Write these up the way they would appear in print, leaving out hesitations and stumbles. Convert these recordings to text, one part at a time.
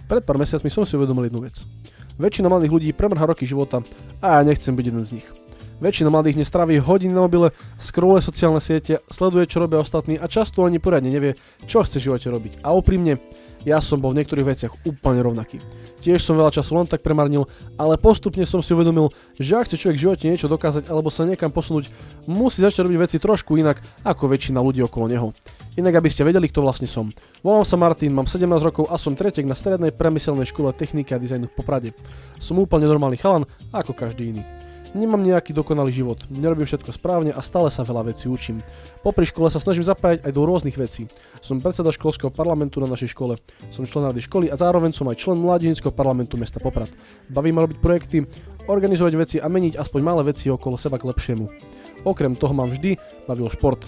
Pred pár mesiacmi som si uvedomil jednu vec. Väčšina mladých ľudí premrhá roky života a ja nechcem byť jeden z nich. Väčšina mladých nestraví hodiny na mobile, scrolluje sociálne siete, sleduje, čo robia ostatní a často ani poriadne nevie, čo chce v živote robiť. A úprimne, ja som bol v niektorých veciach úplne rovnaký. Tiež som veľa času len tak premarnil, ale postupne som si uvedomil, že ak chce človek v živote niečo dokázať alebo sa niekam posunúť, musí začať robiť veci trošku inak ako väčšina ľudí okolo neho. Inak aby ste vedeli, kto vlastne som. Volám sa Martin, mám 17 rokov a som tretiek na strednej priemyselnej škole techniky a dizajnu v Poprade. Som úplne normálny chalan, ako každý iný. Nemám nejaký dokonalý život, nerobím všetko správne a stále sa veľa vecí učím. Popri škole sa snažím zapájať aj do rôznych vecí. Som predseda školského parlamentu na našej škole, som člen rady školy a zároveň som aj člen mládežníckeho parlamentu mesta Poprad. Baví ma robiť projekty, organizovať veci a meniť aspoň malé veci okolo seba k lepšiemu. Okrem toho mám vždy bavil šport.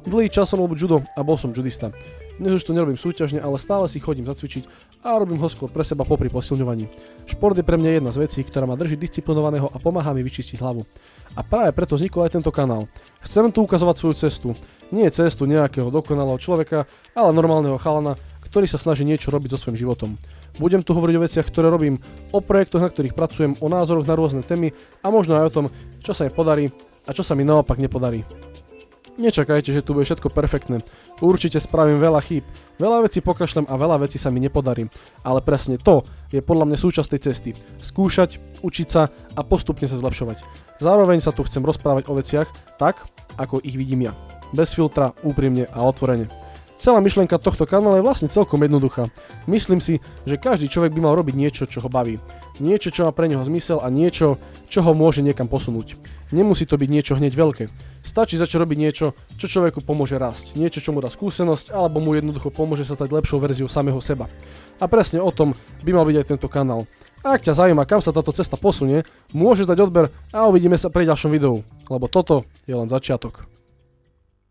Dlhý čas som robil judo a bol som judista. Dnes už to nerobím súťažne, ale stále si chodím zacvičiť a robím ho skôr pre seba popri posilňovaní. Šport je pre mňa jedna z vecí, ktorá ma drží disciplinovaného a pomáha mi vyčistiť hlavu. A práve preto vznikol aj tento kanál. Chcem tu ukazovať svoju cestu. Nie cestu nejakého dokonalého človeka, ale normálneho chalana, ktorý sa snaží niečo robiť so svojím životom. Budem tu hovoriť o veciach, ktoré robím, o projektoch, na ktorých pracujem, o názoroch na rôzne témy a možno aj o tom, čo sa mi podarí a čo sa mi naopak nepodarí. Nečakajte, že tu bude všetko perfektné. Určite spravím veľa chýb, veľa vecí pokašlem a veľa vecí sa mi nepodarí. Ale presne to je podľa mňa súčasť tej cesty. Skúšať, učiť sa a postupne sa zlepšovať. Zároveň sa tu chcem rozprávať o veciach tak, ako ich vidím ja. Bez filtra, úprimne a otvorene. Celá myšlienka tohto kanála je vlastne celkom jednoduchá. Myslím si, že každý človek by mal robiť niečo, čo ho baví. Niečo, čo má pre neho zmysel a niečo, čo ho môže niekam posunúť. Nemusí to byť niečo hneď veľké. Stačí začať robiť niečo, čo človeku pomôže rásť. Niečo, čo mu dá skúsenosť alebo mu jednoducho pomôže sa stať lepšou verziou samého seba. A presne o tom by mal byť aj tento kanál. A ak ťa zaujíma, kam sa táto cesta posunie, môžeš dať odber a uvidíme sa pri ďalšom videu, lebo toto je len začiatok.